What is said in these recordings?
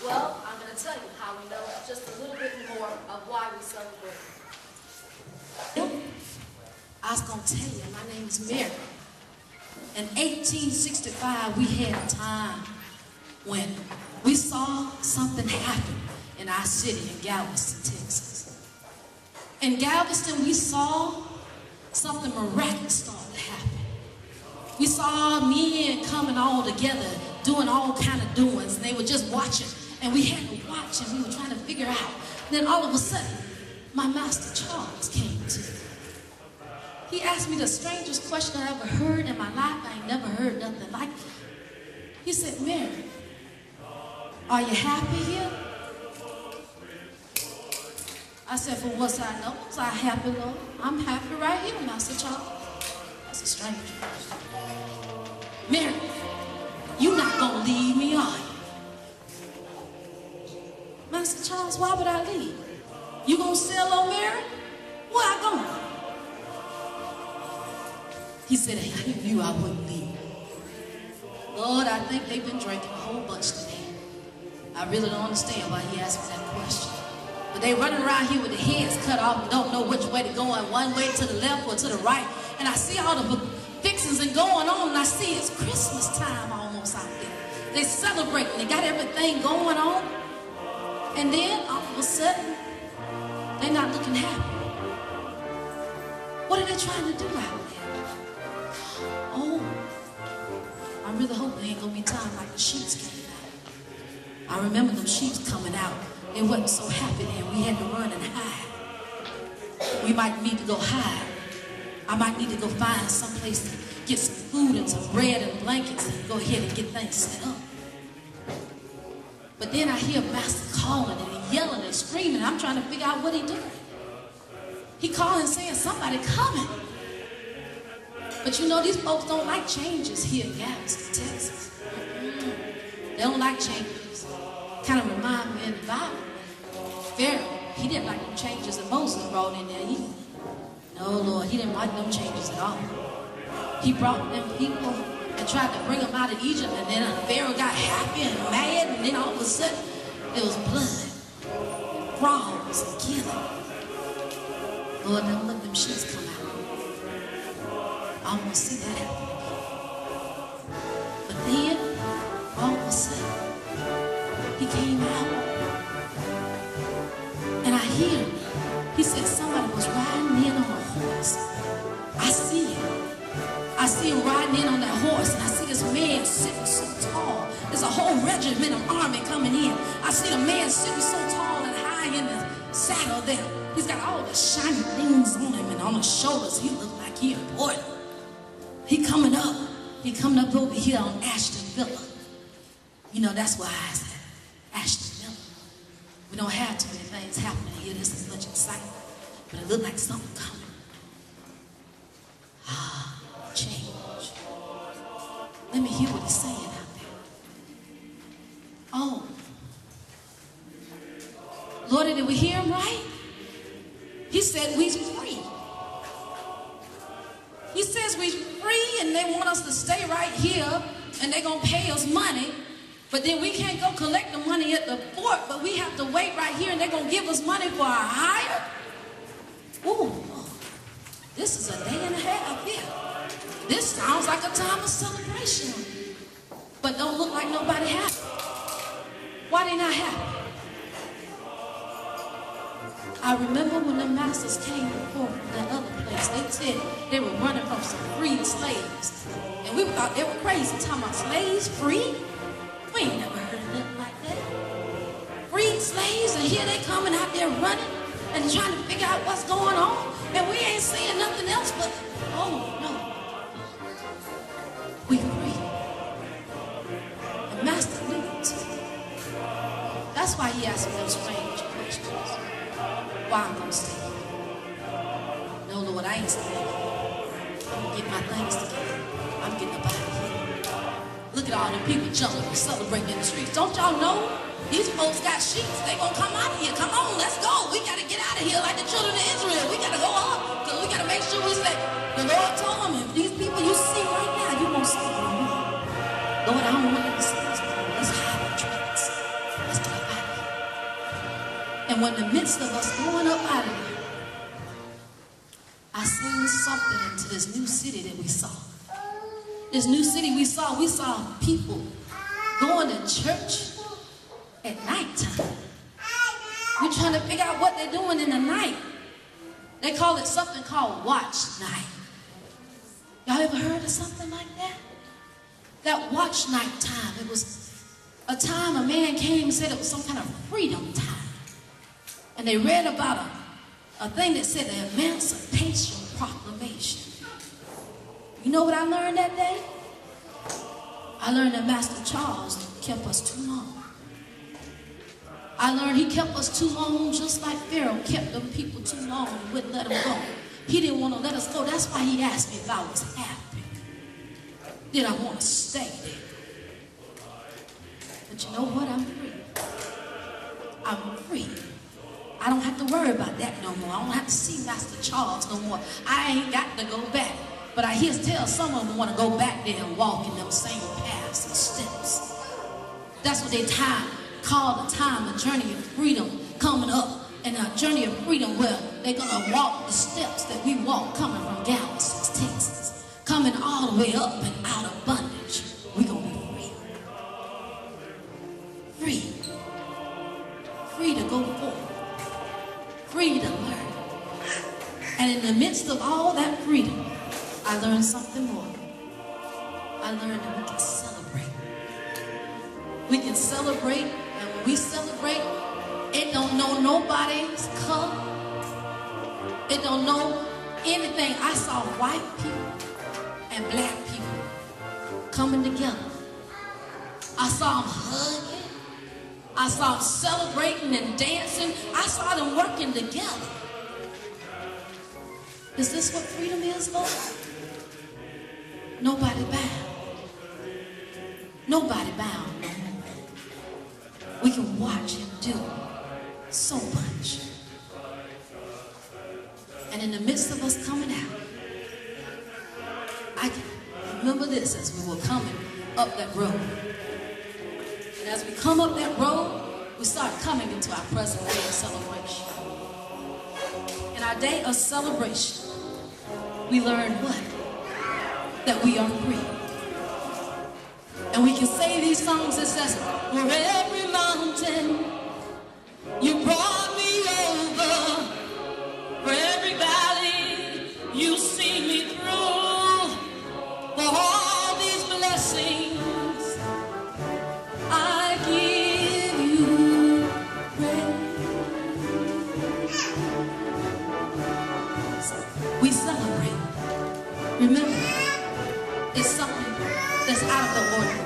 Well, I'm going to tell you how we know just a little bit more of why we celebrate. I was going to tell you, my name is Mary. In 1865, we had a time when we saw something happen in our city in Galveston, Texas. In Galveston, we saw something miraculous start to happen. We saw men coming all together, doing all kind of doings, and they were just watching. And we had to watch, and we were trying to figure out. Then all of a sudden, my master Charles came to me. He asked me the strangest question I ever heard in my life. I ain't never heard nothing like it. He said, Mary, are you happy here? I said, for what I know, was I happy, Lord? I'm happy right here, Master Charles. That's a stranger. Mary, you not gonna leave me, are you? Master Charles, why would I leave? You gonna sell on Mary? Where I going? He said, hey, I knew I wouldn't leave. Lord, I think they've been drinking a whole bunch today. I really don't understand why he asked me that question. But they running around here with their heads cut off and don't know which way to go, and one way to the left or to the right. And I see all the fixings and going on, and I see it's Christmas time almost out there. They celebrating, they got everything going on. And then all of a sudden, they're not looking happy. What are they trying to do out there? Oh, I really hope there ain't gonna be time like the sheeps came out. I remember them sheeps coming out. They wasn't so happy then. We had to run and hide. We might need to go hide. I might need to go find some place to get some food and some bread and blankets and go ahead and get things set up. But then I hear Master calling and he yelling and screaming. I'm trying to figure out what he doing. He calling saying somebody coming. But you know, these folks don't like changes here in Galveston, Texas. They don't like changes. Kind of remind me of the Bible. Pharaoh, he didn't like them changes that Moses brought in there either. No, Lord, he didn't like them changes at all. He brought them people and tried to bring them out of Egypt, and then Pharaoh got happy and mad, and then all of a sudden, there was blood, and brawls, and killing. Lord, don't let them sheets come out. I don't want to see that happen again. But then, all of a sudden, he came out, and I hear him. He said somebody was riding in on a horse. I see him. I see him riding in on that horse, and I see this man sitting so tall. There's a whole regiment of army coming in. I see the man sitting so tall and high in the saddle there. He's got all the shiny things on him and on his shoulders. He looks like he important. He coming up. He coming up over here on Ashton Villa. You know, that's why I said Ashton Villa. We don't have too many things happening here. This is much excitement. But it looked like something coming. Change. Let me hear what he's saying out there. Oh. Lord, did we hear him right? He said we're free. He says we're free and they want us to stay right here and they're going to pay us money. But then we can't go collect the money at the fort, but we have to wait right here and they're going to give us money for our hire? Ooh, this is a day and a half here. This sounds like a time of celebration, but don't look like nobody happy. Why they not happy? I remember when the masters came before that other place, they said they were running from some freed slaves. And we thought they were crazy, talking about slaves free? We ain't never heard of nothing like that. Freed slaves, and here they coming out there running and trying to figure out what's going on. And we ain't seeing nothing else but, oh no. We free. And Master knew it. That's why he asked me those strange questions. Why I'm gonna stay here. No, Lord, I ain't staying here. I'm gonna get my things together. I'm getting up out of here. Look at all the people jumping and celebrating in the streets. Don't y'all know? These folks got sheep. They gonna come out of here. Come on, let's go. We gotta get out of here like the children of Israel. We gotta go up because we gotta make sure we stay. The Lord told them, if these people you see right now, you won't see them anymore. Lord, I don't want to see this. Let's hide the tracks. Let's get And when in the midst of us going up out of there, I seen something into this new city that we saw. This new city we saw people going to church at nighttime. We're trying to figure out what they're doing in the night. They call it something called watch night. Y'all ever heard of something like that? That watch night time, it was a time a man came and said it was some kind of freedom time. And they read about a thing that said the Emancipation Proclamation. You know what I learned that day? I learned that Master Charles kept us too long. I learned he kept us too long just like Pharaoh kept them people too long and wouldn't let them go. He didn't want to let us go. That's why he asked me if I was happy. Did I want to stay there? But you know what? I'm free. I'm free. I don't have to worry about that no more. I don't have to see Master Charles no more. I ain't got to go back. But I hear tell some of them want to go back there and walk in them same paths and steps. That's what they call the time, a journey of freedom coming up. And a journey of freedom where they're going to walk the steps that we walk coming from Galveston, Texas. Coming all the way up and out of bondage. We're going to be free. Free. Free to go forth. Free to learn. And in the midst of all that freedom, I learned something more. I learned that we can celebrate. We can celebrate, and when we celebrate, it don't know nobody's color. It don't know anything. I saw white people and black people coming together. I saw them hugging. I saw them celebrating and dancing. I saw them working together. Is this what freedom is, Lord? Nobody bound. Nobody bound no more. We can watch him do so much. And in the midst of us coming out, I can remember this as we were coming up that road. And as we come up that road, we start coming into our present day of celebration. In our day of celebration, we learn what? That we are free. And we can say these songs that says, for every mountain you brought me over, for every valley you see me through, for all these blessings I give you praise. We celebrate. Remember, it's something that's out of the ordinary.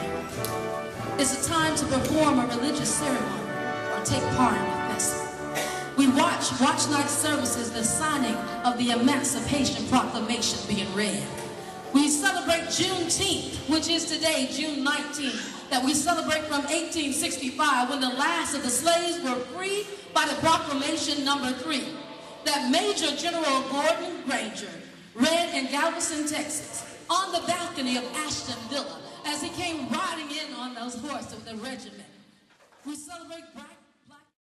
It's a time to perform a religious ceremony or take part in a festival. We watch night services, the signing of the Emancipation Proclamation being read. We celebrate Juneteenth, which is today, June 19th, that we celebrate from 1865 when the last of the slaves were freed by the Proclamation number 3 that Major General Gordon Granger read in Galveston, Texas, on the balcony of Ashton Villa as he came riding in on those horses with the regiment. We celebrate black